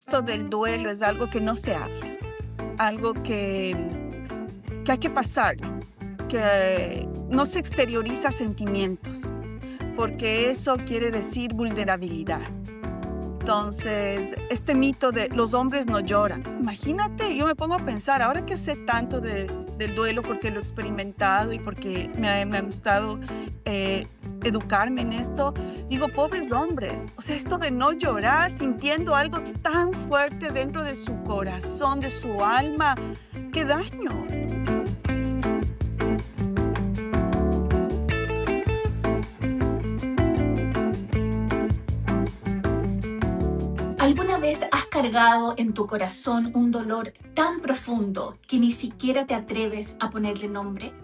Esto del duelo es algo que no se habla, algo que hay que pasar, que no se exterioriza sentimientos, porque eso quiere decir vulnerabilidad. Entonces, este mito de los hombres no lloran. Imagínate, yo me pongo a pensar, ahora que sé tanto del duelo, porque lo he experimentado y porque me ha gustado eh, educarme en esto, digo, pobres hombres. O sea, esto de no llorar sintiendo algo tan fuerte dentro de su corazón, de su alma, qué daño. ¿Alguna vez has cargado en tu corazón un dolor tan profundo que ni siquiera te atreves a ponerle nombre?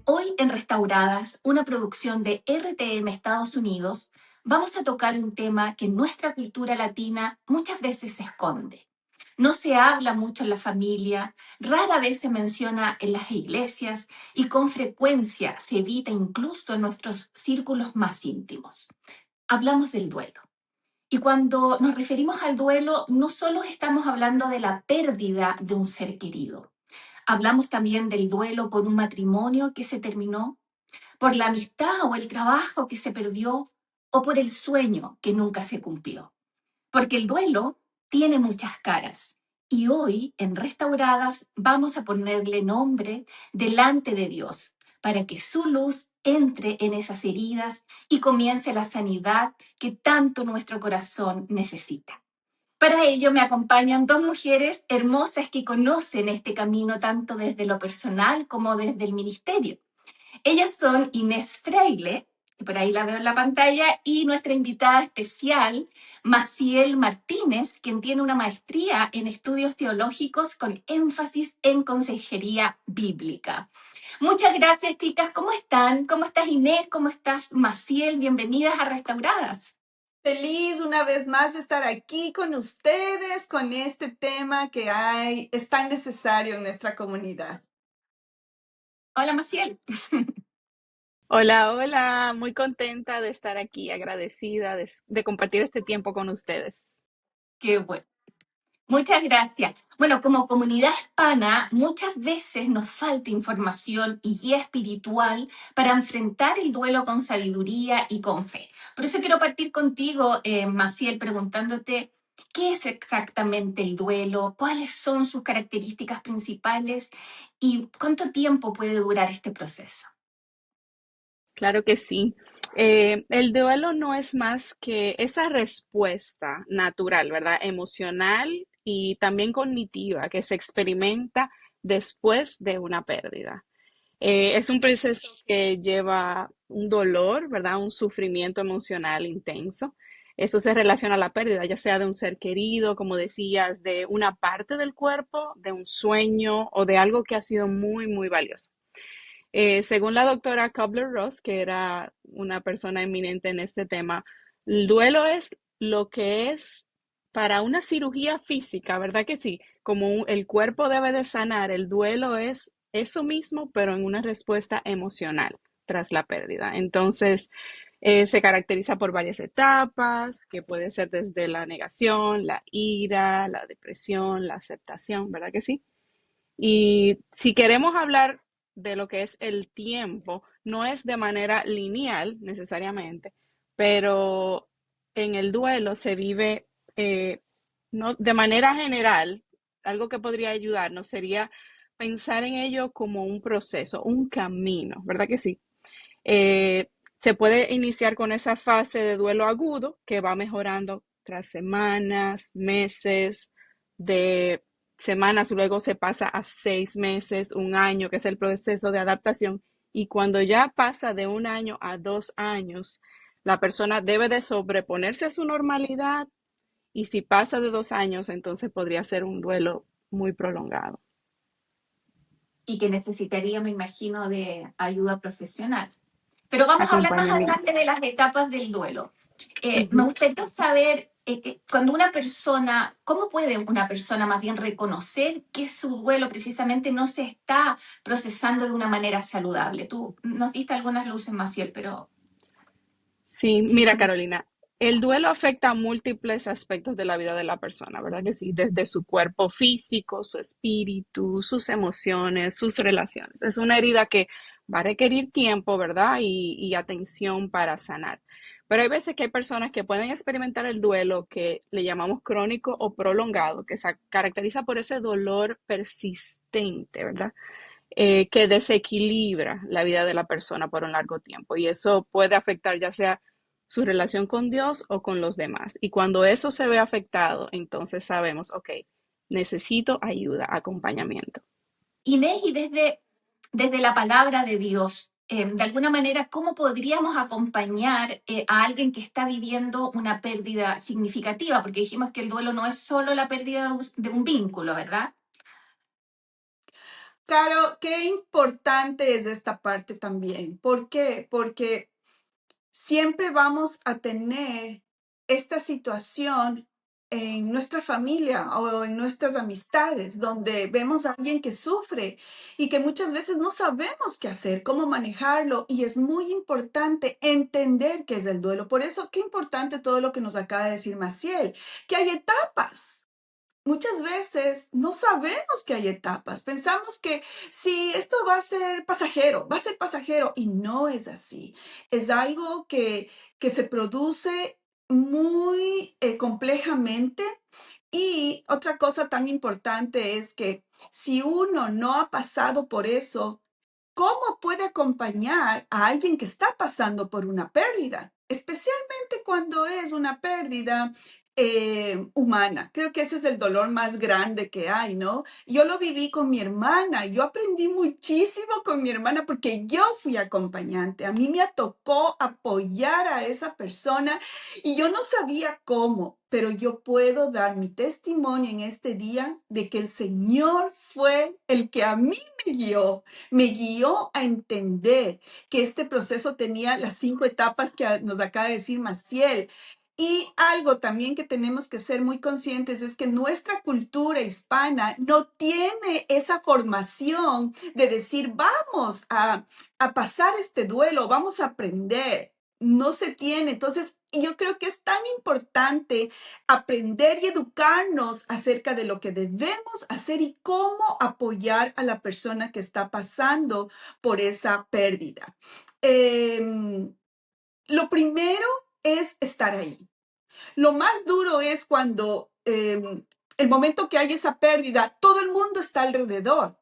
Hoy en Restauradas, una producción de RTM Estados Unidos, vamos a tocar un tema que en nuestra cultura latina muchas veces se esconde. No se habla mucho en la familia, rara vez se menciona en las iglesias y con frecuencia se evita incluso en nuestros círculos más íntimos. Hablamos del duelo. Y cuando nos referimos al duelo, no solo estamos hablando de la pérdida de un ser querido. Hablamos también del duelo por un matrimonio que se terminó, por la amistad o el trabajo que se perdió, o por el sueño que nunca se cumplió. Porque el duelo tiene muchas caras. Y hoy, en Restauradas, vamos a ponerle nombre delante de Dios para que su luz entre en esas heridas y comience la sanidad que tanto nuestro corazón necesita. Para ello me acompañan dos mujeres hermosas que conocen este camino tanto desde lo personal como desde el ministerio. Ellas son Inés Freile, que por ahí la veo en la pantalla, y nuestra invitada especial, Maciel Martínez, quien tiene una maestría en estudios teológicos con énfasis en consejería bíblica. Muchas gracias, chicas. ¿Cómo están? ¿Cómo estás, Inés? ¿Cómo estás, Maciel? Bienvenidas a Restauradas. Feliz una vez más de estar aquí con ustedes, con este tema que es tan necesario en nuestra comunidad. Hola, Maciel. Hola, hola, muy contenta de estar aquí, agradecida de compartir este tiempo con ustedes. Qué bueno. Muchas gracias. Bueno, como comunidad hispana, muchas veces nos falta información y guía espiritual para enfrentar el duelo con sabiduría y con fe. Por eso quiero partir contigo, Maciel, preguntándote qué es exactamente el duelo, cuáles son sus características principales y cuánto tiempo puede durar este proceso. Claro que sí. El duelo no es más que esa respuesta natural, ¿verdad? Emocional y también cognitiva que se experimenta después de una pérdida. Es un proceso que lleva un dolor, ¿verdad? Un sufrimiento emocional intenso. Eso se relaciona a la pérdida, ya sea de un ser querido, como decías, de una parte del cuerpo, de un sueño o de algo que ha sido muy, muy valioso. Según la doctora Kubler-Ross, que era una persona eminente en este tema, el duelo es lo que es para una cirugía física, ¿verdad que sí? Como el cuerpo debe de sanar, el duelo es eso mismo, pero en una respuesta emocional tras la pérdida. Entonces, se caracteriza por varias etapas, que puede ser desde la negación, la ira, la depresión, la aceptación, ¿verdad que sí? Y si queremos hablar de lo que es el tiempo, no es de manera lineal necesariamente, pero en el duelo se vive no, de manera general. Algo que podría ayudarnos sería pensar en ello como un proceso, un camino, ¿verdad que sí? Eh, Se puede iniciar con esa fase de duelo agudo que va mejorando tras semanas, meses, de semanas, luego se pasa a 6 meses, un año, que es el proceso de adaptación. Y cuando ya pasa de un año a 2 años, la persona debe de sobreponerse a su normalidad y si pasa de 2 años, entonces podría ser un duelo muy prolongado. Y que necesitaría, me imagino, de ayuda profesional. Pero vamos a hablar más Acompañamiento. adelante de las etapas del duelo. Me Ujú. gustaría saber, cuando una persona, ¿cómo puede una persona más bien reconocer que su duelo precisamente no se está procesando de una manera saludable? Tú nos diste algunas luces, Maciel, pero Sí, sí, mira, Carolina. El duelo afecta a múltiples aspectos de la vida de la persona, ¿verdad que sí? Desde su cuerpo físico, su espíritu, sus emociones, sus relaciones. Es una herida que va a requerir tiempo, ¿verdad? Y atención para sanar. Pero hay veces que hay personas que pueden experimentar el duelo que le llamamos crónico o prolongado, que se caracteriza por ese dolor persistente, ¿verdad? Que desequilibra la vida de la persona por un largo tiempo. Y eso puede afectar ya sea su relación con Dios o con los demás. Y cuando eso se ve afectado, entonces sabemos, ok, necesito ayuda, acompañamiento. Inés, y desde la palabra de Dios, de alguna manera, ¿cómo podríamos acompañar a alguien que está viviendo una pérdida significativa? Porque dijimos que el duelo no es solo la pérdida de un vínculo, ¿verdad? Claro, qué importante es esta parte también. ¿Por qué? Porque siempre vamos a tener esta situación en nuestra familia o en nuestras amistades, donde vemos a alguien que sufre y que muchas veces no sabemos qué hacer, cómo manejarlo, y es muy importante entender qué es el duelo. Por eso, qué importante todo lo que nos acaba de decir Maciel, que hay etapas. Muchas veces no sabemos que hay etapas. Pensamos que si esto va a ser pasajero y no es así. Es algo que se produce muy complejamente. Y otra cosa tan importante es que si uno no ha pasado por eso, ¿cómo puede acompañar a alguien que está pasando por una pérdida? Especialmente cuando es una pérdida humana. Creo que ese es el dolor más grande que hay, ¿no? Yo lo viví con mi hermana. Yo aprendí muchísimo con mi hermana porque yo fui acompañante. A mí me tocó apoyar a esa persona y yo no sabía cómo, pero yo puedo dar mi testimonio en este día de que el Señor fue el que a mí me guió a entender que este proceso tenía las 5 etapas que nos acaba de decir Maciel. Y algo también que tenemos que ser muy conscientes es que nuestra cultura hispana no tiene esa formación de decir, vamos a pasar este duelo, vamos a aprender. No se tiene. Entonces, yo creo que es tan importante aprender y educarnos acerca de lo que debemos hacer y cómo apoyar a la persona que está pasando por esa pérdida. Lo primero es estar ahí. Lo más duro es cuando el momento que hay esa pérdida, todo el mundo está alrededor.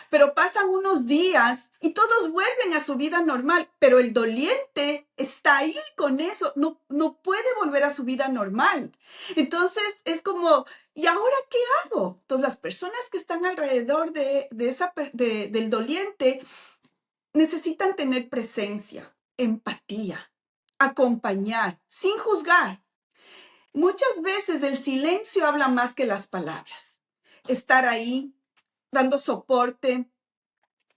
Pero pasan unos días y todos vuelven a su vida normal, pero el doliente está ahí con eso, no puede volver a su vida normal. Entonces es como, ¿y ahora qué hago? Entonces las personas que están alrededor del doliente necesitan tener presencia, empatía, acompañar, sin juzgar. Muchas veces el silencio habla más que las palabras. Estar ahí, dando soporte,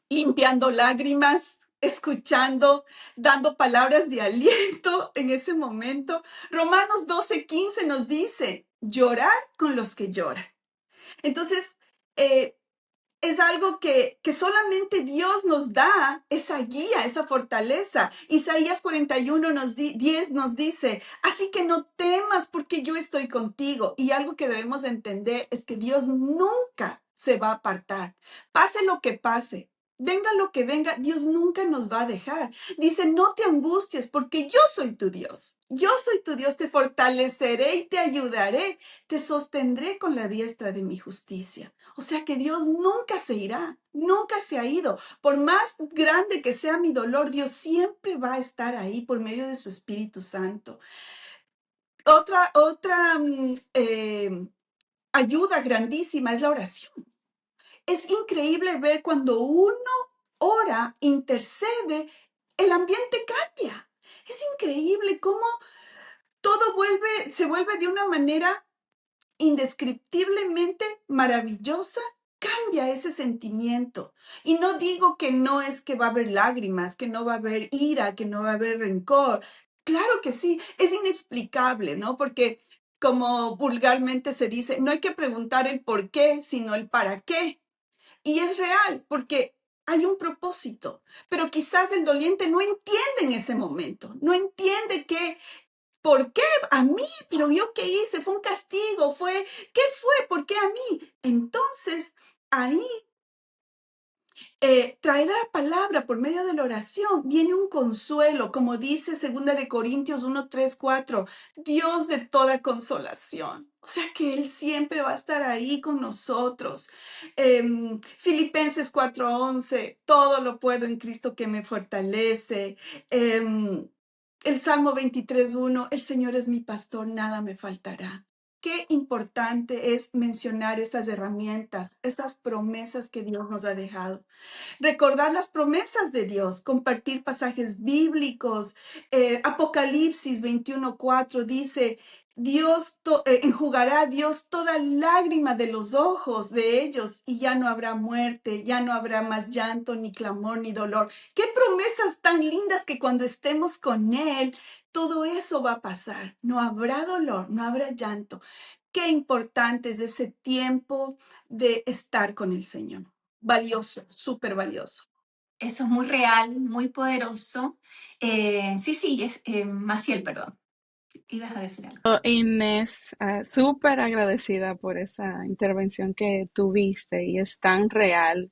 limpiando lágrimas, escuchando, dando palabras de aliento en ese momento. Romanos 12:15 nos dice, llorar con los que lloran. Entonces, es algo que solamente Dios nos da esa guía, esa fortaleza. Isaías 41 10 nos dice, así que no temas porque yo estoy contigo. Y algo que debemos entender es que Dios nunca se va a apartar. Pase lo que pase. Venga lo que venga, Dios nunca nos va a dejar. Dice, no te angusties porque yo soy tu Dios. Yo soy tu Dios, te fortaleceré y te ayudaré. Te sostendré con la diestra de mi justicia. O sea que Dios nunca se irá, nunca se ha ido. Por más grande que sea mi dolor, Dios siempre va a estar ahí por medio de su Espíritu Santo. Otra ayuda grandísima es la oración. Es increíble ver cuando uno ora, intercede, el ambiente cambia. Es increíble cómo todo se vuelve de una manera indescriptiblemente maravillosa, cambia ese sentimiento. Y no digo que no es que va a haber lágrimas, que no va a haber ira, que no va a haber rencor. Claro que sí, es inexplicable, ¿no? Porque como vulgarmente se dice, no hay que preguntar el por qué, sino el para qué. Y es real, porque hay un propósito, pero quizás el doliente no entiende en ese momento, no entiende que ¿Por qué a mí? ¿Pero yo qué hice? ¿Fue un castigo? ¿Qué fue? ¿Por qué a mí? Entonces, ahí traer la palabra por medio de la oración viene un consuelo, como dice 2 Corintios 1, 3, 4, Dios de toda consolación. O sea que Él siempre va a estar ahí con nosotros. Filipenses 4:11, todo lo puedo en Cristo que me fortalece. El Salmo 23:1, el Señor es mi pastor, nada me faltará. Qué importante es mencionar esas herramientas, esas promesas que Dios nos ha dejado. Recordar las promesas de Dios, compartir pasajes bíblicos. Apocalipsis 21:4 dice, enjugará a Dios toda lágrima de los ojos de ellos y ya no habrá muerte, ya no habrá más llanto, ni clamor, ni dolor. Qué promesas tan lindas que cuando estemos con Él, todo eso va a pasar. No habrá dolor, no habrá llanto. Qué importante es ese tiempo de estar con el Señor. Valioso, súper valioso. Eso es muy real, muy poderoso. Sí, Maciel, perdón. Ibas a decir algo. Inés, súper agradecida por esa intervención que tuviste y es tan real.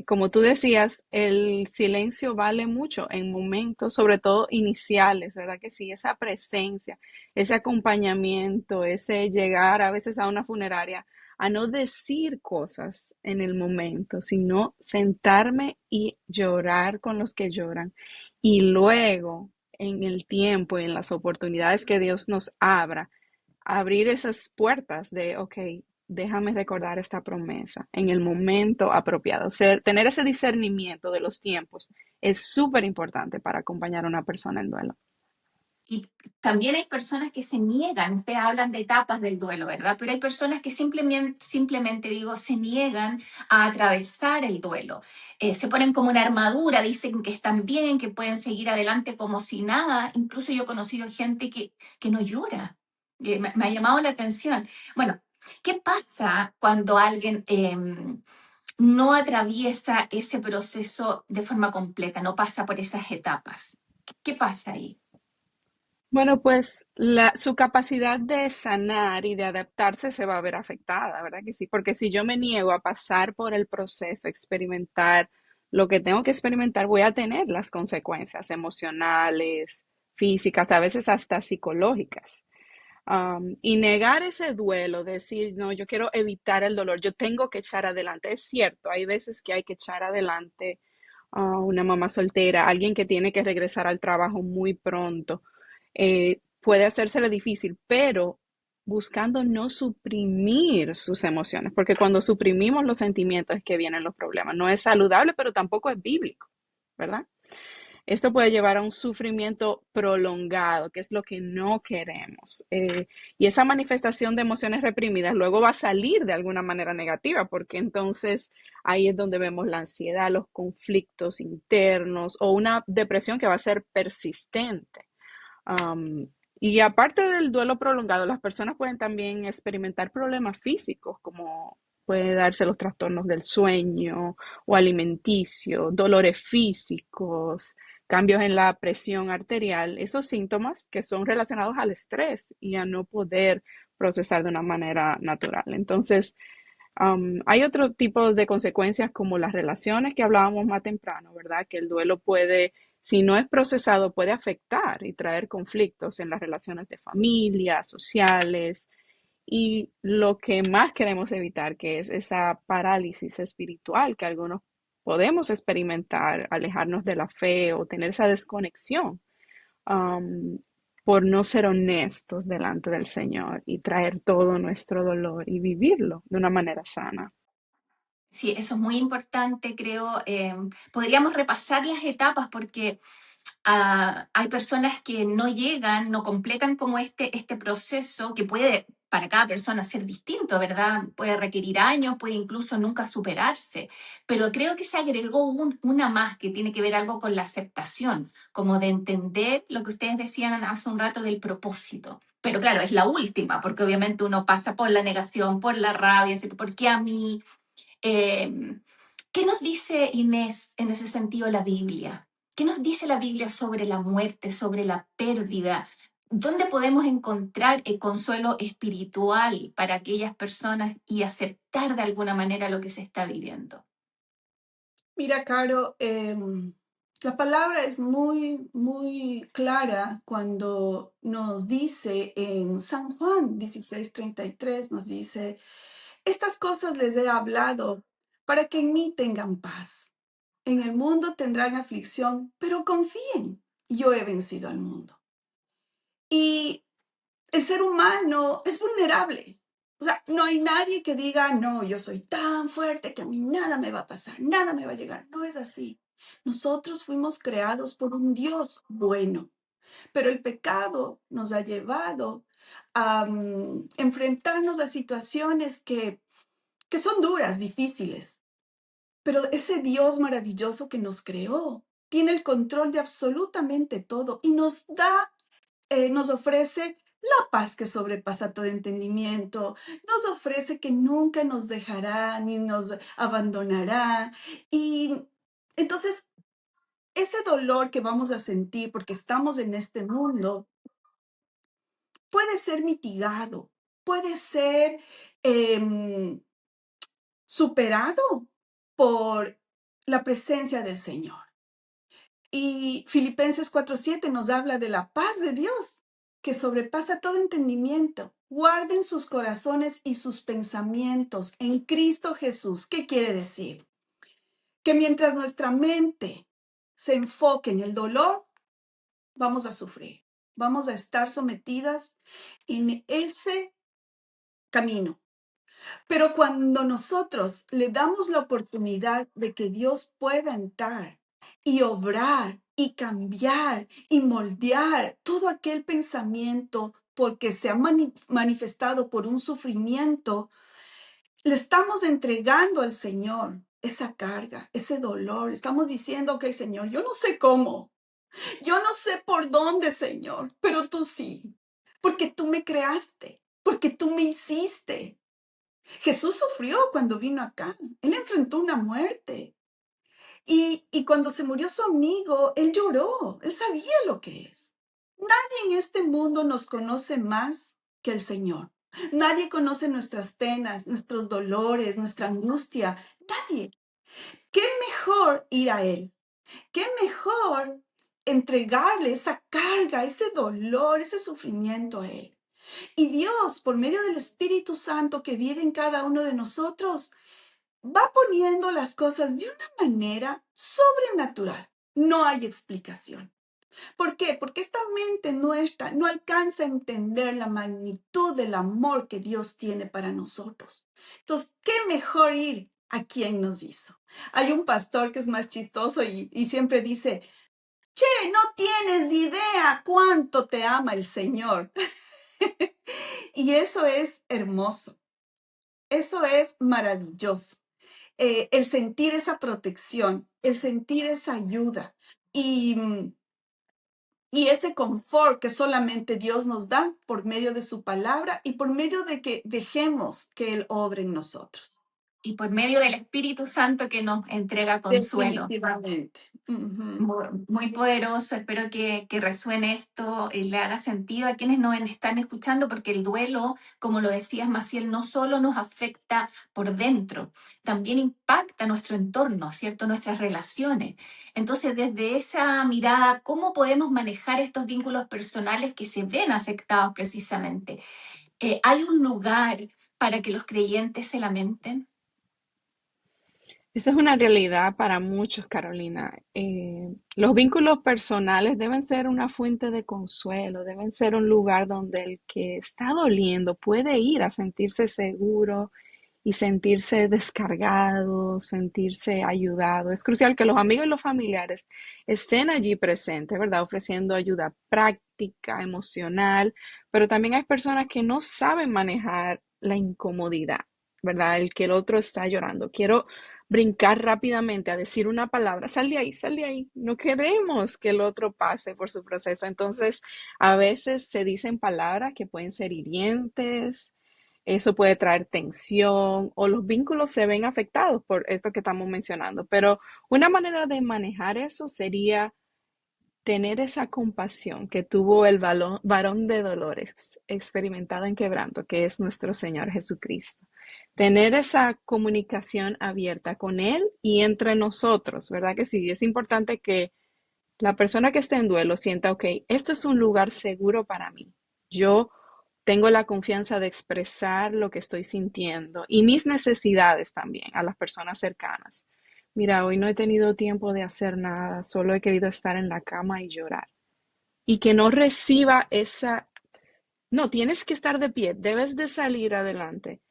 Como tú decías, el silencio vale mucho en momentos, sobre todo iniciales, ¿verdad que sí? Esa presencia, ese acompañamiento, ese llegar a veces a una funeraria, a no decir cosas en el momento, sino sentarme y llorar con los que lloran. Y luego en el tiempo y en las oportunidades que Dios nos abra, abrir esas puertas de, ok, déjame recordar esta promesa en el momento apropiado. Tener ese discernimiento de los tiempos es súper importante para acompañar a una persona en duelo. Y también hay personas que se niegan, ustedes hablan de etapas del duelo, ¿verdad? Pero hay personas que simplemente digo, se niegan a atravesar el duelo. Se ponen como una armadura, dicen que están bien, que pueden seguir adelante como si nada. Incluso yo he conocido gente que no llora. Me ha llamado la atención. Bueno, ¿qué pasa cuando alguien no atraviesa ese proceso de forma completa, no pasa por esas etapas? ¿Qué pasa ahí? Bueno, pues su capacidad de sanar y de adaptarse se va a ver afectada, ¿verdad que sí? Porque si yo me niego a pasar por el proceso, experimentar lo que tengo que experimentar, voy a tener las consecuencias emocionales, físicas, a veces hasta psicológicas. Y negar ese duelo, decir, no, yo quiero evitar el dolor, yo tengo que echar adelante. Es cierto, hay veces que hay que echar adelante a una mamá soltera, alguien que tiene que regresar al trabajo muy pronto. Puede hacérsele difícil, pero buscando no suprimir sus emociones, porque cuando suprimimos los sentimientos es que vienen los problemas. No es saludable, pero tampoco es bíblico, ¿verdad? Esto puede llevar a un sufrimiento prolongado, que es lo que no queremos. Y esa manifestación de emociones reprimidas luego va a salir de alguna manera negativa, porque entonces ahí es donde vemos la ansiedad, los conflictos internos o una depresión que va a ser persistente. Um, y aparte del duelo prolongado, las personas pueden también experimentar problemas físicos, como puede darse los trastornos del sueño o alimenticio, dolores físicos, cambios en la presión arterial, esos síntomas que son relacionados al estrés y a no poder procesar de una manera natural. Entonces, hay otro tipo de consecuencias como las relaciones que hablábamos más temprano, ¿verdad? Que el duelo puede, si no es procesado, puede afectar y traer conflictos en las relaciones de familia, sociales, y lo que más queremos evitar, que es esa parálisis espiritual que algunos podemos experimentar, alejarnos de la fe o tener esa desconexión um, por no ser honestos delante del Señor y traer todo nuestro dolor y vivirlo de una manera sana. Sí, eso es muy importante, creo. Podríamos repasar las etapas porque hay personas que no llegan, no completan como este proceso que puede para cada persona ser distinto, ¿verdad? Puede requerir años, puede incluso nunca superarse, pero creo que se agregó una más que tiene que ver algo con la aceptación, como de entender lo que ustedes decían hace un rato del propósito. Pero claro, es la última, porque obviamente uno pasa por la negación, por la rabia, así que ¿por qué a mí? ¿Qué nos dice Inés en ese sentido la Biblia? ¿Qué nos dice la Biblia sobre la muerte, sobre la pérdida? ¿Dónde podemos encontrar el consuelo espiritual para aquellas personas y aceptar de alguna manera lo que se está viviendo? Mira, Caro, la palabra es muy, muy clara cuando nos dice en San Juan 16:33, nos dice, estas cosas les he hablado para que en mí tengan paz. En el mundo tendrán aflicción, pero confíen, yo he vencido al mundo. Y el ser humano es vulnerable. O sea, no hay nadie que diga, no, yo soy tan fuerte que a mí nada me va a pasar, nada me va a llegar. No es así. Nosotros fuimos creados por un Dios bueno, pero el pecado nos ha llevado a enfrentarnos a situaciones que son duras, difíciles. Pero ese Dios maravilloso que nos creó tiene el control de absolutamente todo y nos ofrece la paz que sobrepasa todo entendimiento, nos ofrece que nunca nos dejará ni nos abandonará. Y entonces, ese dolor que vamos a sentir porque estamos en este mundo puede ser mitigado, puede ser em, superado por la presencia del Señor. Y Filipenses 4:7 nos habla de la paz de Dios, que sobrepasa todo entendimiento. Guarden sus corazones y sus pensamientos en Cristo Jesús. ¿Qué quiere decir? Que mientras nuestra mente se enfoque en el dolor, vamos a sufrir. Vamos a estar sometidas en ese camino. Pero cuando nosotros le damos la oportunidad de que Dios pueda entrar y obrar y cambiar y moldear todo aquel pensamiento porque se ha manifestado por un sufrimiento, le estamos entregando al Señor esa carga, ese dolor. Estamos diciendo, ok, Señor, yo no sé cómo, yo no sé por dónde, Señor, pero tú sí, porque tú me creaste, porque tú me hiciste. Jesús sufrió cuando vino acá. Él enfrentó una muerte. Y cuando se murió su amigo, él lloró. Él sabía lo que es. Nadie en este mundo nos conoce más que el Señor. Nadie conoce nuestras penas, nuestros dolores, nuestra angustia. Nadie. ¿Qué mejor ir a Él? ¿Qué mejor entregarle esa carga, ese dolor, ese sufrimiento a Él? Y Dios, por medio del Espíritu Santo que vive en cada uno de nosotros, va poniendo las cosas de una manera sobrenatural. No hay explicación. ¿Por qué? Porque esta mente nuestra no alcanza a entender la magnitud del amor que Dios tiene para nosotros. Entonces, ¿qué mejor ir a quien nos hizo? Hay un pastor que es más chistoso y siempre dice, che, no tienes idea cuánto te ama el Señor. Y eso es hermoso. Eso es maravilloso. El sentir esa protección, el sentir esa ayuda y ese confort que solamente Dios nos da por medio de su palabra y por medio de que dejemos que Él obre en nosotros. Y por medio del Espíritu Santo que nos entrega consuelo. Definitivamente. Ujú. Muy poderoso, espero que resuene esto y le haga sentido a quienes nos están escuchando, porque el duelo, como lo decías, Maciel, no solo nos afecta por dentro, también impacta nuestro entorno, ¿cierto? Nuestras relaciones. Entonces, desde esa mirada, ¿cómo podemos manejar estos vínculos personales que se ven afectados precisamente? ¿Hay un lugar para que los creyentes se lamenten? Esa es una realidad para muchos, Carolina. Los vínculos personales deben ser una fuente de consuelo, deben ser un lugar donde el que está doliendo puede ir a sentirse seguro y sentirse descargado, sentirse ayudado. Es crucial que los amigos y los familiares estén allí presentes, ¿verdad? Ofreciendo ayuda práctica, emocional, pero también hay personas que no saben manejar la incomodidad, ¿verdad? El que el otro está llorando. Quiero brincar rápidamente a decir una palabra, sal de ahí, sal de ahí. No queremos que el otro pase por su proceso. Entonces, a veces se dicen palabras que pueden ser hirientes, eso puede traer tensión o los vínculos se ven afectados por esto que estamos mencionando. Pero una manera de manejar eso sería tener esa compasión que tuvo el varón de dolores, experimentada en quebranto, que es nuestro Señor Jesucristo. Tener esa comunicación abierta con Él y entre nosotros, ¿verdad que sí? Es importante que la persona que esté en duelo sienta, ok, esto es un lugar seguro para mí. Yo tengo la confianza de expresar lo que estoy sintiendo y mis necesidades también a las personas cercanas. Mira, hoy no he tenido tiempo de hacer nada, solo he querido estar en la cama y llorar. Y que no reciba esa, no, tienes que estar de pie, debes de salir adelante.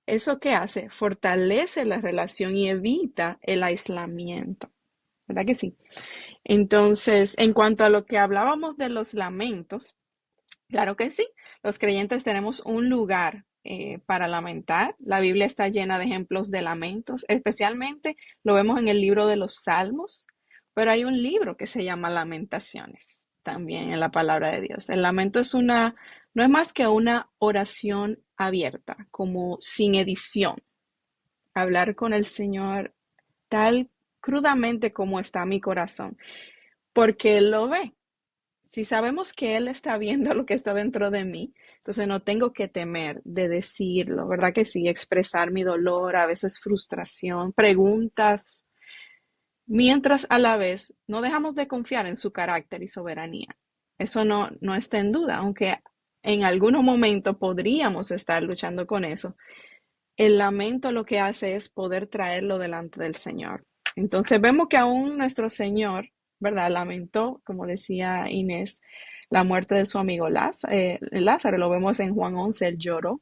¿Eso qué hace? Fortalece la relación y evita el aislamiento. ¿Verdad que sí? Entonces, en cuanto a lo que hablábamos de los lamentos, claro que sí, los creyentes tenemos un lugar para lamentar. La Biblia está llena de ejemplos de lamentos, especialmente lo vemos en el libro de los Salmos, pero hay un libro que se llama Lamentaciones también en la palabra de Dios. El lamento no es más que una oración abierta, como sin edición, hablar con el Señor tal crudamente como está mi corazón, porque Él lo ve. Si sabemos que Él está viendo lo que está dentro de mí, entonces no tengo que temer de decirlo, ¿verdad que sí? Expresar mi dolor, a veces frustración, preguntas, mientras a la vez no dejamos de confiar en su carácter y soberanía. Eso no está en duda, aunque en algunos momentos podríamos estar luchando con eso. El lamento lo que hace es poder traerlo delante del Señor. Entonces vemos que aún nuestro Señor, ¿verdad? Lamentó, como decía Inés, la muerte de su amigo Lázaro. Lo vemos en Juan 11, él lloró.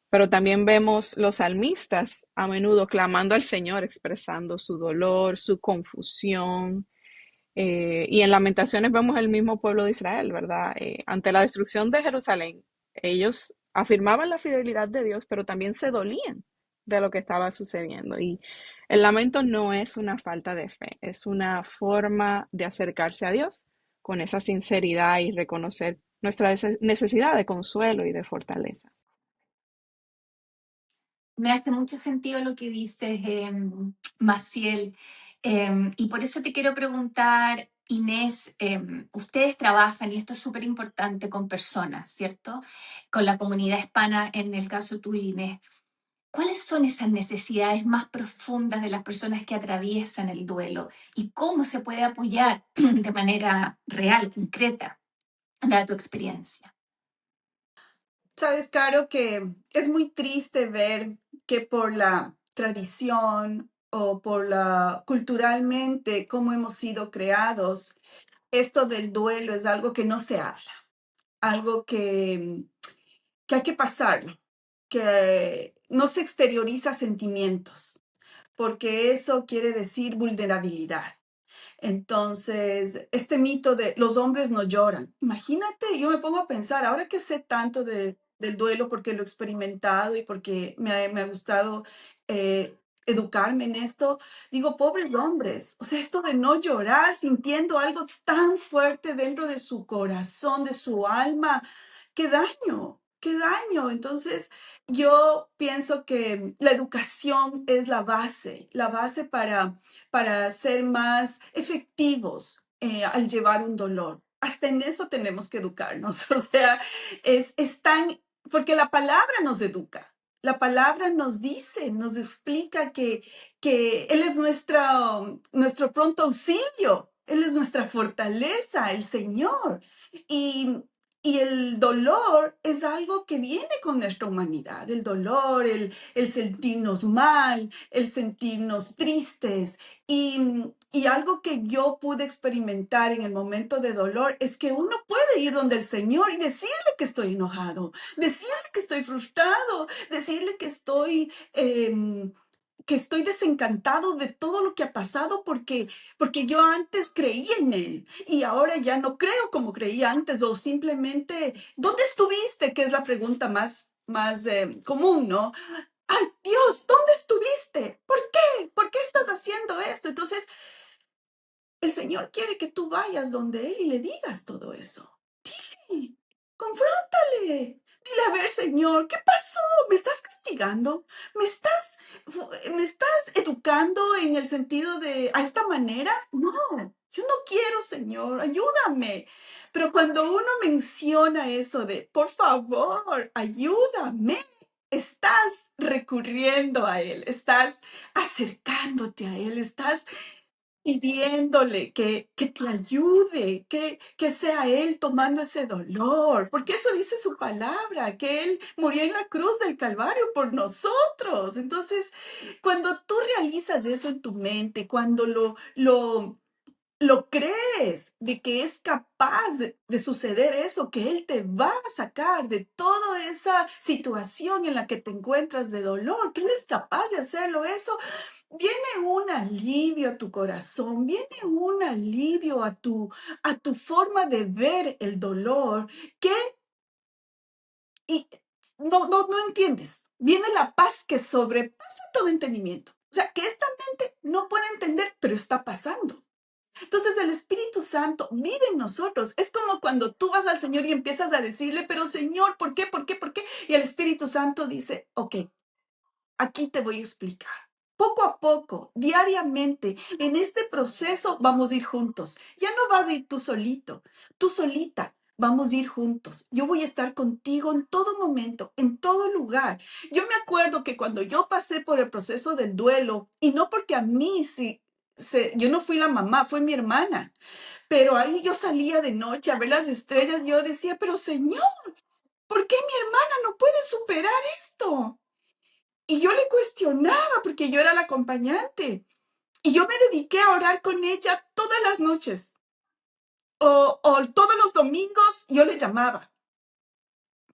Pero también vemos los salmistas a menudo clamando al Señor, expresando su dolor, su confusión. Y en Lamentaciones vemos el mismo pueblo de Israel, ¿verdad? Ante la destrucción de Jerusalén, ellos afirmaban la fidelidad de Dios, pero también se dolían de lo que estaba sucediendo. Y el lamento no es una falta de fe, es una forma de acercarse a Dios con esa sinceridad y reconocer nuestra necesidad de consuelo y de fortaleza. Me hace mucho sentido lo que dices, Maciel. Y por eso te quiero preguntar, Inés, ustedes trabajan, y esto es súper importante, con personas, ¿cierto? Con la comunidad hispana, en el caso tuyo, Inés. ¿Cuáles son esas necesidades más profundas de las personas que atraviesan el duelo? ¿Y cómo se puede apoyar de manera real, concreta, dada tu experiencia? Sabes, Caro, que es muy triste ver que por la tradición o por la culturalmente cómo hemos sido creados, esto del duelo es algo que no se habla, algo que hay que pasarlo, que no se exterioriza sentimientos, porque eso quiere decir vulnerabilidad. Entonces, este mito de los hombres no lloran. Imagínate, yo me pongo a pensar, ahora que sé tanto del duelo porque lo he experimentado y porque me ha gustado educarme en esto, digo, pobres hombres, o sea, esto de no llorar sintiendo algo tan fuerte dentro de su corazón, de su alma, qué daño. Qué daño. Entonces, yo pienso que la educación es la base para ser más efectivos al llevar un dolor. Hasta en eso tenemos que educarnos. O sea, es tan, porque la palabra nos educa. La palabra nos dice, nos explica que Él es nuestro pronto auxilio, Él es nuestra fortaleza, el Señor. Y, y el dolor es algo que viene con nuestra humanidad, el dolor, el sentirnos mal, el sentirnos tristes. Y algo que yo pude experimentar en el momento de dolor es que uno puede ir donde el Señor y decirle que estoy enojado, decirle que estoy frustrado, decirle que estoy desencantado de todo lo que ha pasado porque yo antes creía en Él y ahora ya no creo como creía antes o simplemente, ¿dónde estuviste? Que es la pregunta más común, ¿no? Ay, Dios, ¿dónde estuviste? ¿Por qué? ¿Por qué estás haciendo esto? Entonces, el Señor quiere que tú vayas donde Él y le digas todo eso. Dile, confróntale. Dile, a ver, Señor, ¿qué pasó? ¿Me estás castigando? ¿Me estás educando en el sentido de a esta manera? No. Yo no quiero, Señor, ayúdame. Pero cuando uno menciona eso de, por favor, ayúdame, estás recurriendo a Él, estás acercándote a Él, estás pidiéndole que te ayude, que sea Él tomando ese dolor, porque eso dice su palabra, que Él murió en la cruz del Calvario por nosotros. Entonces, cuando tú realizas eso en tu mente, cuando lo crees, de que es capaz de suceder eso, que Él te va a sacar de toda esa situación en la que te encuentras de dolor, que Él es capaz de hacerlo, eso, viene un alivio a tu corazón, viene un alivio a tu forma de ver el dolor, que y no entiendes. Viene la paz que sobrepasa todo entendimiento. O sea, que esta mente no puede entender, pero está pasando. Entonces el Espíritu Santo vive en nosotros. Es como cuando tú vas al Señor y empiezas a decirle, pero Señor, ¿por qué? ¿Por qué? ¿Por qué? Y el Espíritu Santo dice, ok, aquí te voy a explicar. Poco a poco, diariamente, en este proceso vamos a ir juntos. Ya no vas a ir tú solito, tú solita. Vamos a ir juntos. Yo voy a estar contigo en todo momento, en todo lugar. Yo me acuerdo que cuando yo pasé por el proceso del duelo, y no porque a mí sí, yo no fui la mamá, fue mi hermana, pero ahí yo salía de noche a ver las estrellas, yo decía, pero Señor, ¿por qué mi hermana no puede superar esto? Y yo le cuestionaba porque yo era la acompañante. Y yo me dediqué a orar con ella todas las noches. O todos los domingos yo le llamaba.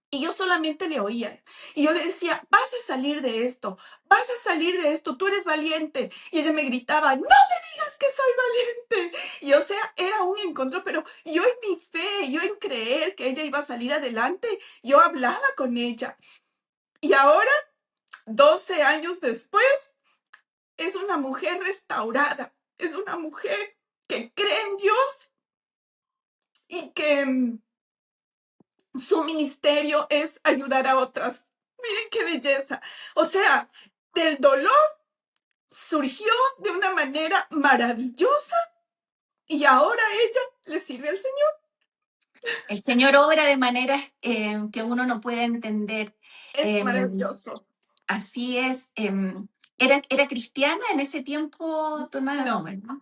Y yo solamente le oía. Y yo le decía, vas a salir de esto. Vas a salir de esto. Tú eres valiente. Y ella me gritaba, no me digas que soy valiente. Y o sea, era un encuentro, pero yo en mi fe, yo en creer que ella iba a salir adelante, yo hablaba con ella. Y ahora, 12 años después, es una mujer restaurada, es una mujer que cree en Dios y que su ministerio es ayudar a otras. Miren qué belleza. O sea, del dolor surgió de una manera maravillosa y ahora ella le sirve al Señor. El Señor obra de maneras que uno no puede entender. Es Eh, maravilloso. Así es. ¿Era cristiana en ese tiempo tu hermana? No, No, ¿verdad?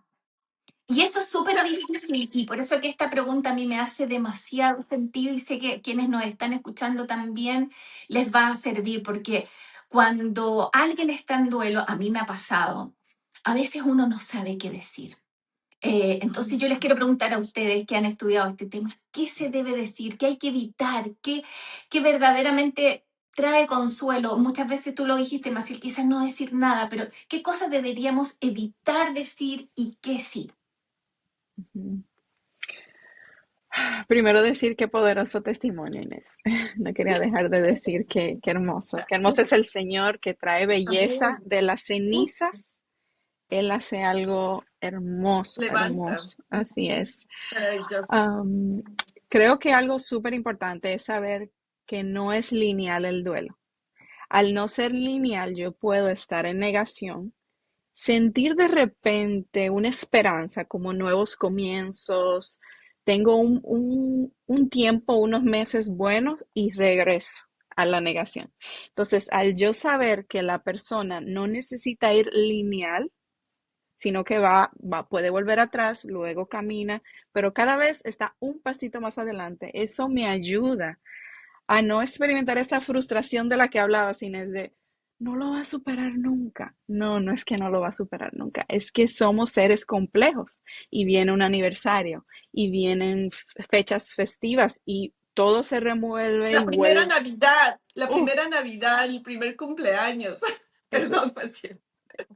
Y eso es súper no, difícil y por eso que esta pregunta a mí me hace demasiado sentido y sé que quienes nos están escuchando también les va a servir porque cuando alguien está en duelo, a mí me ha pasado, a veces uno no sabe qué decir. Entonces yo les quiero preguntar a ustedes que han estudiado este tema, ¿qué se debe decir? ¿Qué hay que evitar? ¿Qué verdaderamente trae consuelo? Muchas veces tú lo dijiste, Maciel, quizás no decir nada, pero ¿qué cosas deberíamos evitar decir y qué sí? Ujú. Primero decir qué poderoso testimonio, Inés. No quería dejar de decir qué hermoso. Qué hermoso es el gracias. Señor que trae belleza Amén. de las Uf, cenizas. Él hace algo hermoso, levanta. hermoso. Así es. Maravilloso. Am, Creo que algo súper importante es saber que no es lineal el duelo. Al no ser lineal, yo puedo estar en negación, sentir de repente una esperanza, como nuevos comienzos, tengo un tiempo, unos meses buenos y regreso a la negación. Entonces, al yo saber que la persona no necesita ir lineal, sino que puede volver atrás, luego camina, pero cada vez está un pasito más adelante. Eso me ayuda a no experimentar esta frustración de la que hablaba, Inés, de no lo va a superar nunca. No, no es que no lo va a superar nunca, es que somos seres complejos y viene un aniversario y vienen fechas festivas y todo se remueve y vuelve. La Uf, primera Navidad, el primer cumpleaños. eso Perdón, es, Maciel.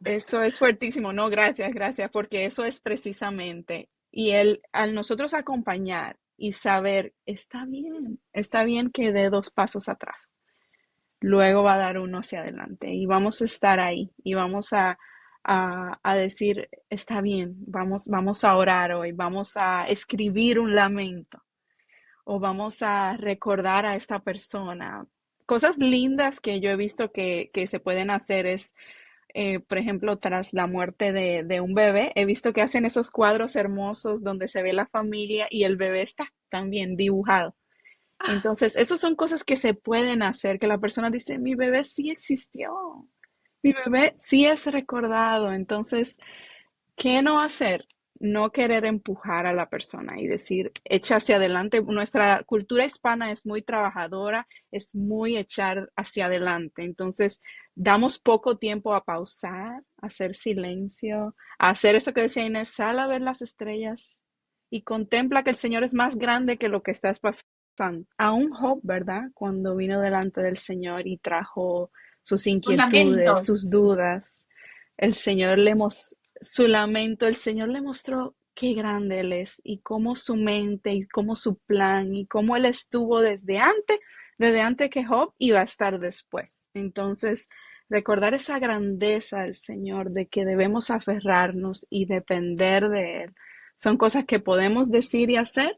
eso es fuertísimo. No, gracias, gracias, porque eso es precisamente. Y al nosotros acompañar y saber, está bien que dé dos pasos atrás, luego va a dar uno hacia adelante y vamos a estar ahí y vamos a decir, está bien, vamos a orar hoy, vamos a escribir un lamento o vamos a recordar a esta persona. Cosas lindas que yo he visto que se pueden hacer es por ejemplo, tras la muerte de un bebé, he visto que hacen esos cuadros hermosos donde se ve la familia y el bebé está también dibujado. Entonces, estas son cosas que se pueden hacer, que la persona dice, mi bebé sí existió, mi bebé sí es recordado. Entonces, ¿qué no hacer? No querer empujar a la persona y decir, echa hacia adelante. Nuestra cultura hispana es muy trabajadora, es muy echar hacia adelante. Entonces, damos poco tiempo a pausar, a hacer silencio, a hacer eso que decía Inés, sal a ver las estrellas y contempla que el Señor es más grande que lo que estás pasando. Aún Job, ¿verdad? Cuando vino delante del Señor y trajo sus Sus inquietudes, sus lamentos. dudas, el Señor le mostró su lamento, el Señor le mostró qué grande Él es y cómo su mente y cómo su plan y cómo Él estuvo desde antes que Job iba a estar después. Entonces, recordar esa grandeza del Señor, de que debemos aferrarnos y depender de Él, son cosas que podemos decir y hacer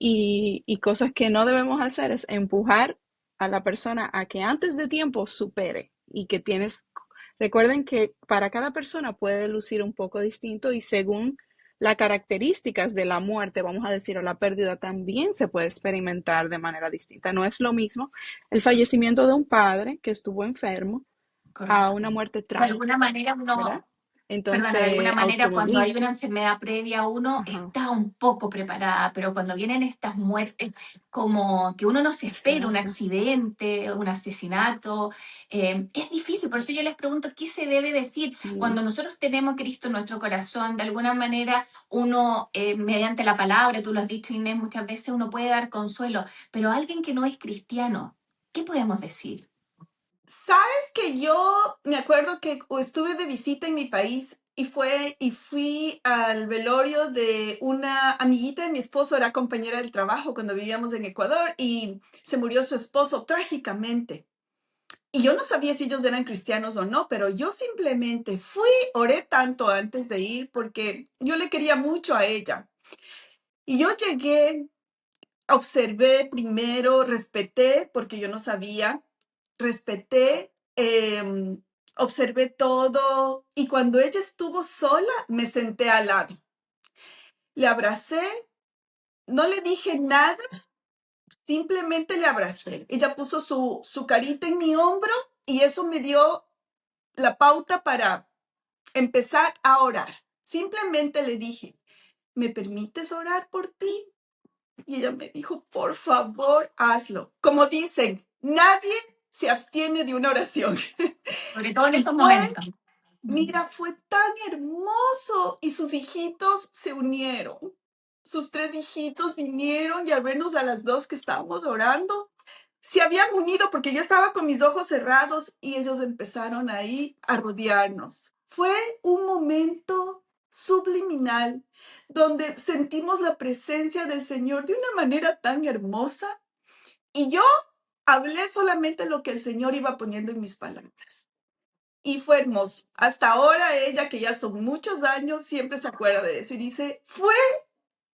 y cosas que no debemos hacer es empujar a la persona a que antes de tiempo supere y que recuerden que para cada persona puede lucir un poco distinto y según las características de la muerte, vamos a decir, o la pérdida, también se puede experimentar de manera distinta. No es lo mismo el fallecimiento de un padre que estuvo enfermo a Correcto. una muerte De alguna trágica, manera ¿verdad? uno, perdona, de alguna Entonces, manera cuando hay automovilista, una enfermedad previa uno ajá, está un poco preparada, pero cuando vienen estas muertes, como que uno no se espera, un exacto, accidente, un asesinato, es difícil. Por eso yo les pregunto, ¿qué se debe decir? sí. Cuando nosotros tenemos a Cristo en nuestro corazón, de alguna manera uno, mediante la palabra, tú lo has dicho Inés, muchas veces uno puede dar consuelo, pero alguien que no es cristiano, ¿qué podemos decir? Sabes que yo me acuerdo que estuve de visita en mi país y fui al velorio de una amiguita de mi esposo, era compañera del trabajo cuando vivíamos en Ecuador y se murió su esposo trágicamente. Y yo no sabía si ellos eran cristianos o no, pero yo simplemente fui, oré tanto antes de ir porque yo le quería mucho a ella. Y yo llegué, observé primero, respeté, porque yo no sabía, respeté, observé todo y cuando ella estuvo sola, me senté al lado. Le abracé, no le dije nada, simplemente le abracé. Ella puso su carita en mi hombro y eso me dio la pauta para empezar a orar. Simplemente le dije, ¿me permites orar por ti? Y ella me dijo, por favor, hazlo. Como dicen, nadie se abstiene de una oración. Sobre todo en Y esos fue, momentos. mira, fue tan hermoso. Y sus hijitos se unieron. Sus tres hijitos vinieron y al vernos a las dos que estábamos orando, se habían unido porque yo estaba con mis ojos cerrados y ellos empezaron ahí a rodearnos. Fue un momento subliminal donde sentimos la presencia del Señor de una manera tan hermosa y yo hablé solamente lo que el Señor iba poniendo en mis palabras. Y fue hermoso. Hasta ahora ella, que ya son muchos años, siempre se acuerda de eso y dice, fue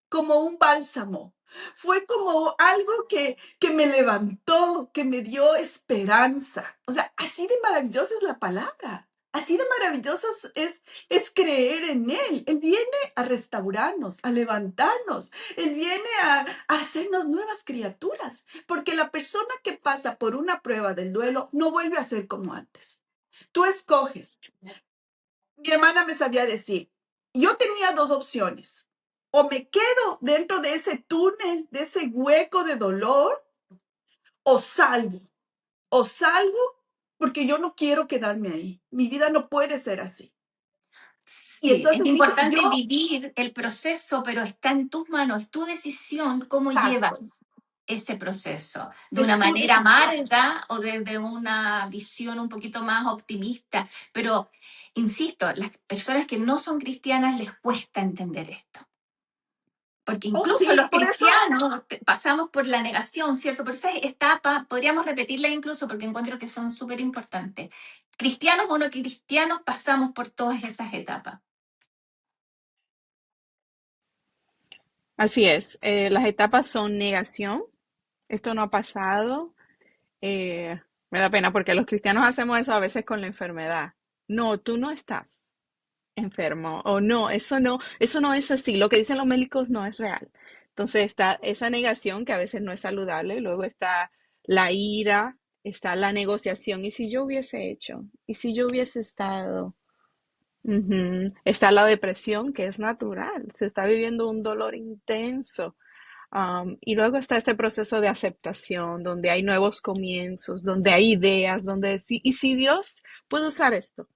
como un bálsamo. Fue como algo que me levantó, que me dio esperanza. O sea, así de maravillosa es la palabra. Así de maravilloso es creer en Él. Él viene a restaurarnos, a levantarnos. Él viene a hacernos nuevas criaturas. Porque la persona que pasa por una prueba del duelo no vuelve a ser como antes. Tú escoges. Mi hermana me sabía decir, yo tenía dos opciones. O me quedo dentro de ese túnel, de ese hueco de dolor, o salgo. O salgo porque yo no quiero quedarme ahí. Mi vida no puede ser así. Y Sí, es entonces dije, importante yo, vivir el proceso, pero está en tus manos, es tu decisión cómo exacto, llevas ese proceso, de una es tu manera decisión. amarga o desde una visión un poquito más optimista. Pero, insisto, las personas que no son cristianas les cuesta entender esto. Porque Oh, incluso sí, los por eso, cristianos pasamos por la negación, ¿cierto? Por esa etapa, podríamos repetirla incluso porque encuentro que son súper importantes. Cristianos o no cristianos pasamos por todas esas etapas. Así es. Las etapas son negación. Esto no ha pasado. Me da pena porque los cristianos hacemos eso a veces con la enfermedad. no, tú no estás enfermo, o no, eso no es así, lo que dicen los médicos no es real. Entonces está esa negación que a veces no es saludable, luego está la ira, está la negociación, ¿y si yo hubiese hecho? ¿Y si yo hubiese estado? Ujú. Está la depresión, que es natural, se está viviendo un dolor intenso. Y luego está este proceso de aceptación, donde hay nuevos comienzos, donde hay ideas, donde sí, ¿y si Dios puede usar esto?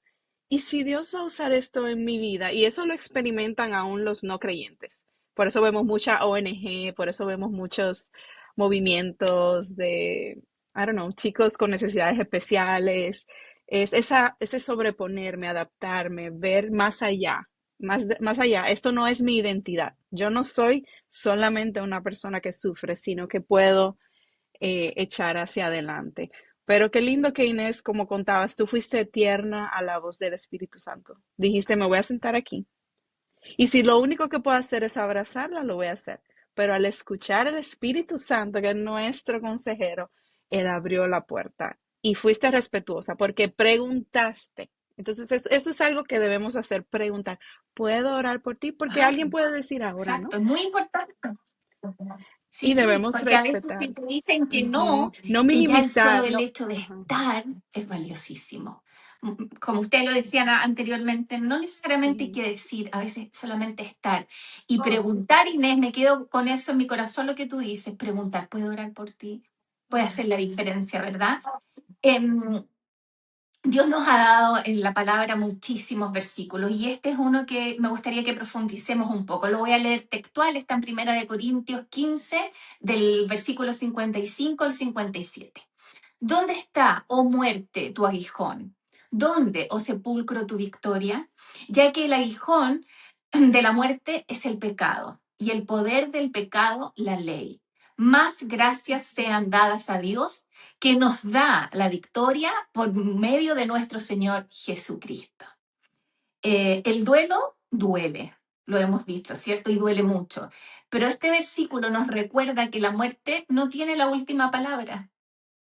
¿Y si Dios va a usar esto en mi vida? Y eso lo experimentan aún los no creyentes. Por eso vemos mucha ONG, por eso vemos muchos movimientos de, I don't know, chicos con necesidades especiales. Es ese sobreponerme, adaptarme, ver más allá, más allá. Esto no es mi identidad. Yo no soy solamente una persona que sufre, sino que puedo echar hacia adelante. Pero qué lindo que Inés, como contabas, tú fuiste tierna a la voz del Espíritu Santo. Dijiste, me voy a sentar aquí. Y si lo único que puedo hacer es abrazarla, lo voy a hacer. Pero al escuchar el Espíritu Santo, que es nuestro consejero, Él abrió la puerta y fuiste respetuosa porque preguntaste. Entonces, eso es algo que debemos hacer, preguntar. ¿Puedo orar por ti? Porque alguien Claro, puede decir ahora, ¿no? exacto, es muy importante. Sí, Y sí, debemos porque a veces respetar. si te dicen que Ujú. no, No y ya el solo minimizar, el no. hecho de Ajá. estar es valiosísimo. Como ustedes lo decían anteriormente, no necesariamente hay Sí. que decir, a veces solamente estar. Y preguntar, Inés, me quedo con eso en mi corazón lo que tú dices, preguntar, ¿puedo orar por ti? Puede hacer la diferencia, ¿verdad? Em, Dios nos ha dado en la palabra muchísimos versículos y este es uno que me gustaría que profundicemos un poco. Lo voy a leer textual, está en Primera de Corintios 15, del versículo 55 al 57. ¿Dónde está, oh muerte, tu aguijón? ¿Dónde, oh sepulcro, tu victoria? Ya que el aguijón de la muerte es el pecado y el poder del pecado la ley. Más gracias sean dadas a Dios que nos da la victoria por medio de nuestro Señor Jesucristo. El duelo duele, lo hemos dicho, ¿cierto? Y duele mucho. Pero este versículo nos recuerda que la muerte no tiene la última palabra,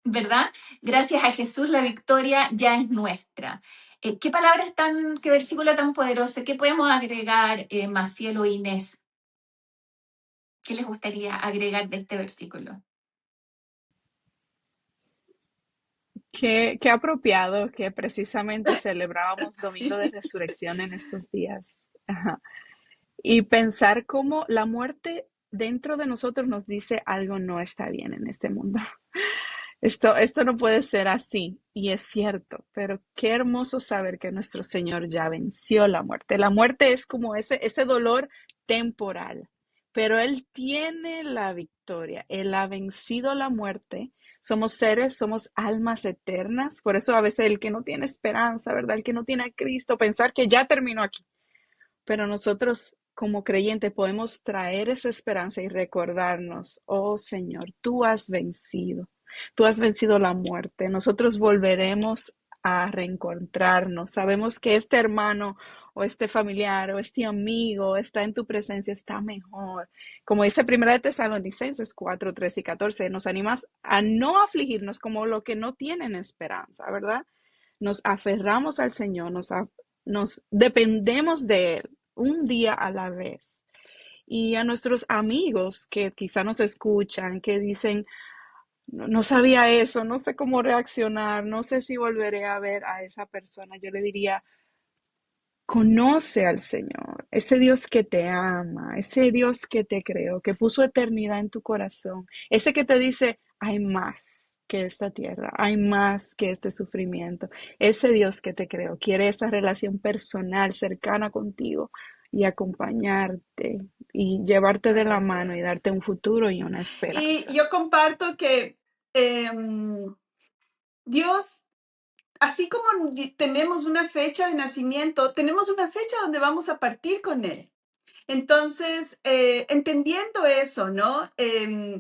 ¿verdad? Gracias a Jesús la victoria ya es nuestra. Qué versículo tan poderoso? ¿Qué podemos agregar, Maciel o Inés? ¿Qué les gustaría agregar de este versículo? Qué apropiado que precisamente celebrábamos Domingo de Sí. Resurrección en estos días. Ajá. Y pensar cómo la muerte dentro de nosotros nos dice algo no está bien en este mundo. Esto no puede ser así, y es cierto, pero qué hermoso saber que nuestro Señor ya venció la muerte. La muerte es como ese dolor temporal, pero Él tiene la victoria, Él ha vencido la muerte. Somos seres, somos almas eternas, por eso a veces el que no tiene esperanza, ¿verdad? El que no tiene a Cristo, pensar que ya terminó aquí. Pero nosotros como creyentes podemos traer esa esperanza y recordarnos, oh Señor, tú has vencido la muerte, nosotros volveremos a reencontrarnos. Sabemos que este hermano o este familiar o este amigo está en tu presencia, está mejor. Como dice Primera de Tesalonicenses 4, 13 y 14, nos animas a no afligirnos como lo que no tienen esperanza, ¿verdad? Nos aferramos al Señor, nos dependemos de Él un día a la vez. Y a nuestros amigos que quizá nos escuchan, que dicen, no, no sabía eso, no sé cómo reaccionar, no sé si volveré a ver a esa persona, yo le diría, conoce al Señor, ese Dios que te ama, ese Dios que te creó, que puso eternidad en tu corazón, ese que te dice, hay más que esta tierra, hay más que este sufrimiento. Ese Dios que te creó quiere esa relación personal, cercana contigo y acompañarte y llevarte de la mano y darte un futuro y una Y esperanza. yo comparto que Dios, así como tenemos una fecha de nacimiento, tenemos una fecha donde vamos a partir con Él. Entonces, entendiendo eso, ¿no?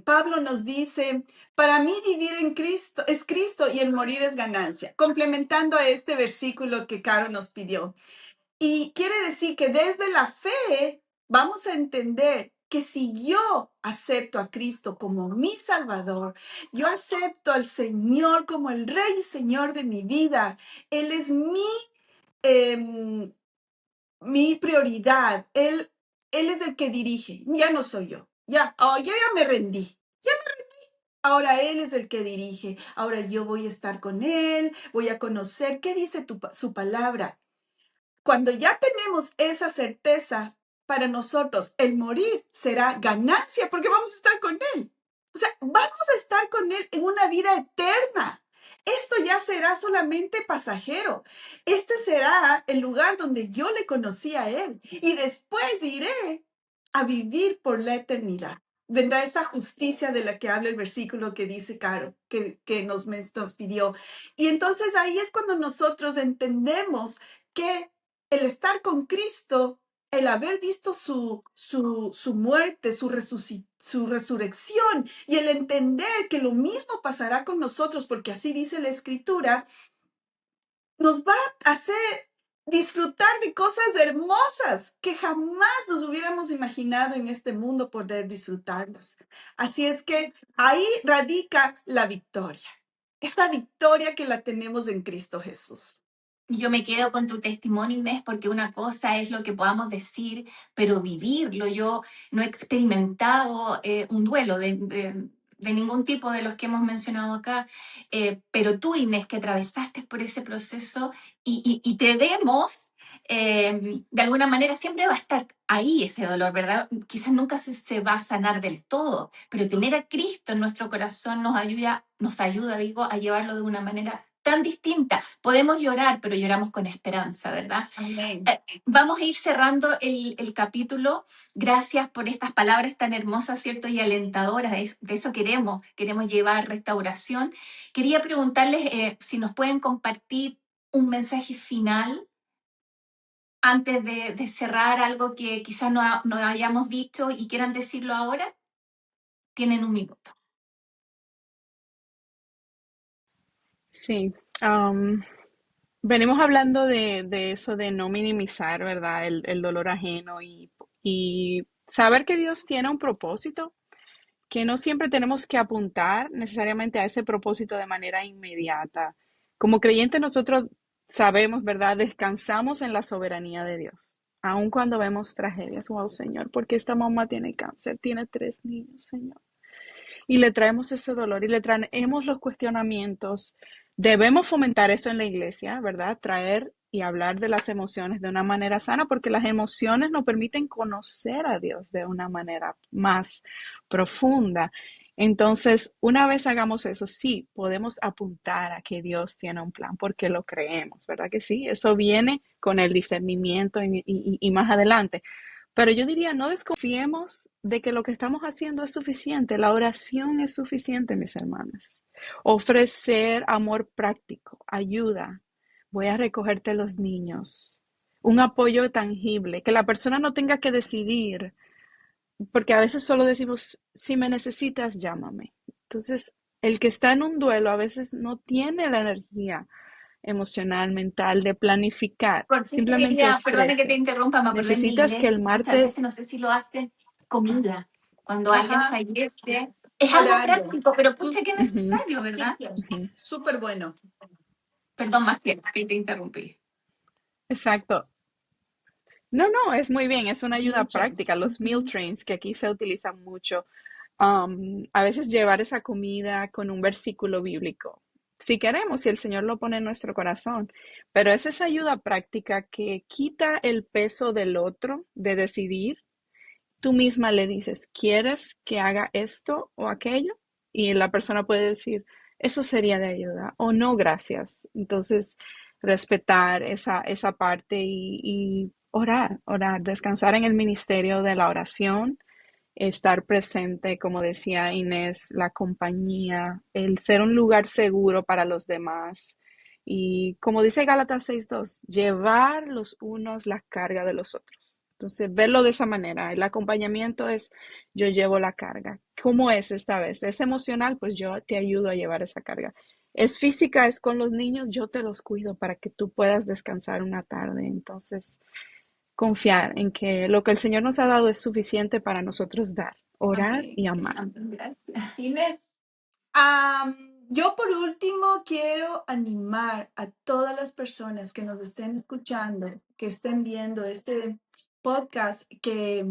Pablo nos dice, para mí vivir en Cristo es Cristo y el morir es ganancia, complementando a este versículo que Caro nos pidió. Y quiere decir que desde la fe vamos a entender que si yo acepto a Cristo como mi Salvador, yo acepto al Señor como el Rey y Señor de mi vida, Él es mi em, mi prioridad. Él es el que dirige, ya no soy yo. Ya, yo ya me rendí. Ahora Él es el que dirige. Ahora yo voy a estar con Él, voy a conocer qué dice su palabra. Cuando ya tenemos esa certeza, para nosotros el morir será ganancia porque vamos a estar con Él. O sea, vamos a estar con Él en una vida eterna. Esto ya será solamente pasajero. Este será el lugar donde yo le conocí a Él. Y después iré a vivir por la eternidad. Vendrá esa justicia de la que habla el versículo que dice Caro, que nos pidió. Y entonces ahí es cuando nosotros entendemos que el estar con Cristo, el haber visto su muerte, su resurrección y el entender que lo mismo pasará con nosotros, porque así dice la Escritura, nos va a hacer disfrutar de cosas hermosas que jamás nos hubiéramos imaginado en este mundo poder disfrutarlas. Así es que ahí radica la victoria, esa victoria que la tenemos en Cristo Jesús. Yo me quedo con tu testimonio, Inés, porque una cosa es lo que podamos decir, pero vivirlo. Yo no he experimentado un duelo de ningún tipo de los que hemos mencionado acá, pero tú, Inés, que atravesaste por ese proceso y te vemos, de alguna manera siempre va a estar ahí ese dolor, ¿verdad? Quizás nunca se va a sanar del todo, pero tener a Cristo en nuestro corazón nos ayuda, digo, a llevarlo de una manera tan distinta. Podemos llorar, pero lloramos con esperanza, ¿verdad? Amén. Vamos a ir cerrando el capítulo. Gracias por estas palabras tan hermosas, ¿cierto? Y alentadoras. De eso queremos llevar restauración. Quería preguntarles si nos pueden compartir un mensaje final antes de cerrar, algo que quizás no hayamos dicho y quieran decirlo ahora. Tienen un minuto. Sí, venimos hablando de eso, de no minimizar, ¿verdad? El dolor ajeno y saber que Dios tiene un propósito, que no siempre tenemos que apuntar necesariamente a ese propósito de manera inmediata. Como creyentes nosotros sabemos, ¿verdad? Descansamos en la soberanía de Dios. Aun cuando vemos tragedias, wow, Señor, porque esta mamá tiene cáncer, tiene 3 niños, Señor. Y le traemos ese dolor y le traemos los cuestionamientos. Debemos fomentar eso en la iglesia, ¿verdad? Traer y hablar de las emociones de una manera sana, porque las emociones nos permiten conocer a Dios de una manera más profunda. Entonces, una vez hagamos eso, sí, podemos apuntar a que Dios tiene un plan, porque lo creemos, ¿verdad que sí? Eso viene con el discernimiento y más adelante. Pero yo diría, no desconfiemos de que lo que estamos haciendo es suficiente. La oración es suficiente, mis hermanas. Ofrecer amor práctico, ayuda. Voy a recogerte los niños. Un apoyo tangible, que la persona no tenga que decidir, porque a veces solo decimos, si me necesitas, llámame. Entonces, el que está en un duelo a veces no tiene la energía emocional, mental de planificar, Por fin simplemente perdona que te ofrece. interrumpa, me acordé en mi Necesitas que el iglesia, muchas veces martes, no sé si lo hacen, comida. Cuando alguien Ajá, fallece, es algo orando. práctico, pero pucha que ujú, necesario, ¿verdad? ujú, Súper bueno. Perdón, Maciel, que te interrumpí. exacto. No, no, es muy bien, es una Los ayuda nutrients. práctica. Los meal Ujú. trains que aquí se utilizan mucho, a veces llevar esa comida con un versículo bíblico, si queremos, si el Señor lo pone en nuestro corazón. Pero es esa ayuda práctica que quita el peso del otro de decidir. Tú misma le dices, ¿quieres que haga esto o aquello? Y la persona puede decir, eso sería de ayuda o no, gracias. Entonces, respetar esa parte y orar, descansar en el ministerio de la oración, estar presente, como decía Inés, la compañía, el ser un lugar seguro para los demás. Y como dice Gálatas 6:2, llevar los unos la carga de los otros. Entonces, verlo de esa manera. El acompañamiento es yo llevo la carga. ¿Cómo es esta vez? ¿Es emocional? Pues yo te ayudo a llevar esa carga. ¿Es física? ¿Es con los niños? Yo te los cuido para que tú puedas descansar una tarde. Entonces, confiar en que lo que el Señor nos ha dado es suficiente para nosotros dar, orar Amén. y amar. Amén. Gracias. Inés. Yo por último quiero animar a todas las personas que nos estén escuchando, que estén viendo este podcast, que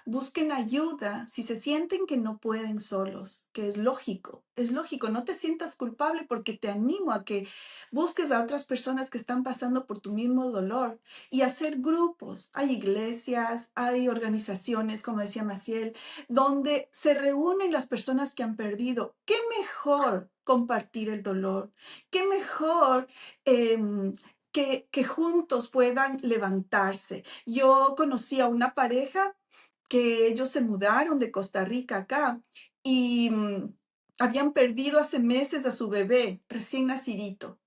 busquen ayuda si se sienten que no pueden solos, que es lógico, no te sientas culpable porque te animo a que busques a otras personas que están pasando por tu mismo dolor y hacer grupos. Hay iglesias, hay organizaciones, como decía Maciel, donde se reúnen las personas que han perdido. ¿Qué mejor compartir el dolor? ¿Qué mejor que juntos puedan levantarse? Yo conocí a una pareja que ellos se mudaron de Costa Rica acá y habían perdido hace meses a su bebé recién nacidito.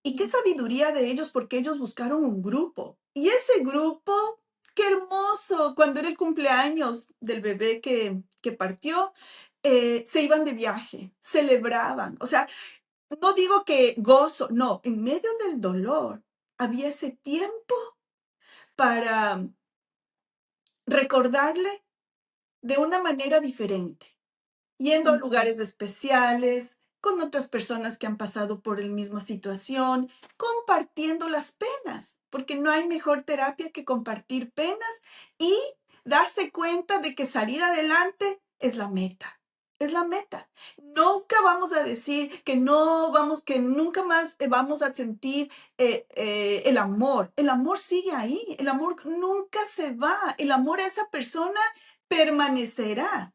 Y qué sabiduría de ellos, porque ellos buscaron un grupo. Y ese grupo, qué hermoso, cuando era el cumpleaños del bebé que partió, se iban de viaje, celebraban. O sea, no digo que gozo, no, en medio del dolor había ese tiempo para recordarle de una manera diferente, yendo a lugares especiales, con otras personas que han pasado por la misma situación, compartiendo las penas, porque no hay mejor terapia que compartir penas y darse cuenta de que salir adelante es la meta. Es la meta. Nunca vamos a decir que no vamos, que nunca más vamos a sentir el amor. El amor sigue ahí. El amor nunca se va. El amor a esa persona permanecerá.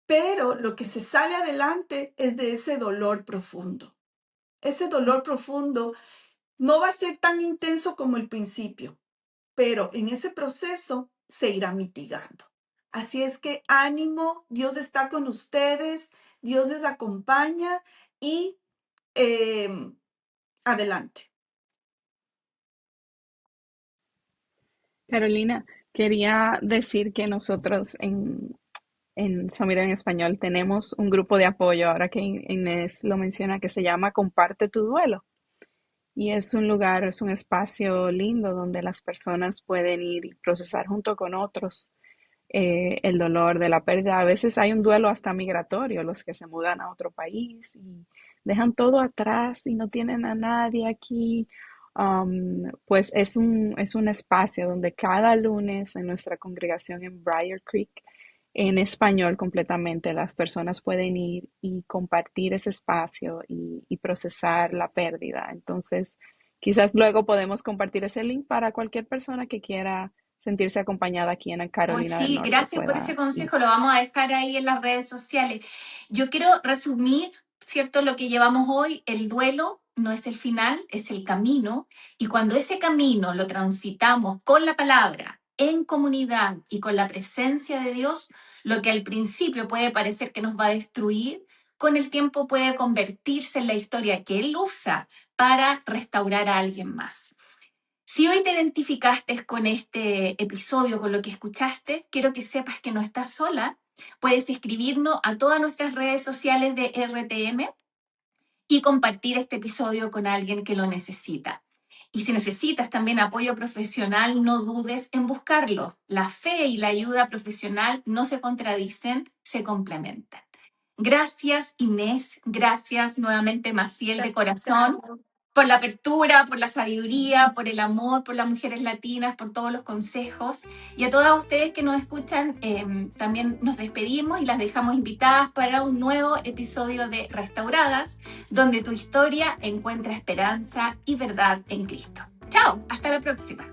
Pero lo que se sale adelante es de ese dolor profundo. Ese dolor profundo no va a ser tan intenso como el principio, pero en ese proceso se irá mitigando. Así es que ánimo, Dios está con ustedes, Dios les acompaña y adelante. Carolina, quería decir que nosotros en Summit en Español tenemos un grupo de apoyo, ahora que Inés lo menciona, que se llama Comparte tu duelo. Y es un lugar, es un espacio lindo donde las personas pueden ir y procesar junto con otros el dolor de la pérdida. A veces hay un duelo hasta migratorio, los que se mudan a otro país y dejan todo atrás y no tienen a nadie aquí. Pues es un espacio donde cada lunes en nuestra congregación en Briar Creek, en español completamente, las personas pueden ir y compartir ese espacio y procesar la pérdida. Entonces, quizás luego podemos compartir ese link para cualquier persona que quiera sentirse acompañada aquí en Pues Carolina del sí, Norte gracias por ese pueda ir. consejo, lo vamos a dejar ahí en las redes sociales. Yo quiero resumir, ¿cierto?, lo que llevamos hoy. El duelo no es el final, es el camino. Y cuando ese camino lo transitamos con la palabra, en comunidad y con la presencia de Dios, lo que al principio puede parecer que nos va a destruir, con el tiempo puede convertirse en la historia que Él usa para restaurar a alguien más. Si hoy te identificaste con este episodio, con lo que escuchaste, quiero que sepas que no estás sola. Puedes escribirnos a todas nuestras redes sociales de RTM y compartir este episodio con alguien que lo necesita. Y si necesitas también apoyo profesional, no dudes en buscarlo. La fe y la ayuda profesional no se contradicen, se complementan. Gracias, Inés. Gracias nuevamente, Maciel, de corazón, por la apertura, por la sabiduría, por el amor, por las mujeres latinas, por todos los consejos. Y a todas ustedes que nos escuchan, también nos despedimos y las dejamos invitadas para un nuevo episodio de Restauradas, donde tu historia encuentra esperanza y verdad en Cristo. ¡Chao! Hasta la próxima.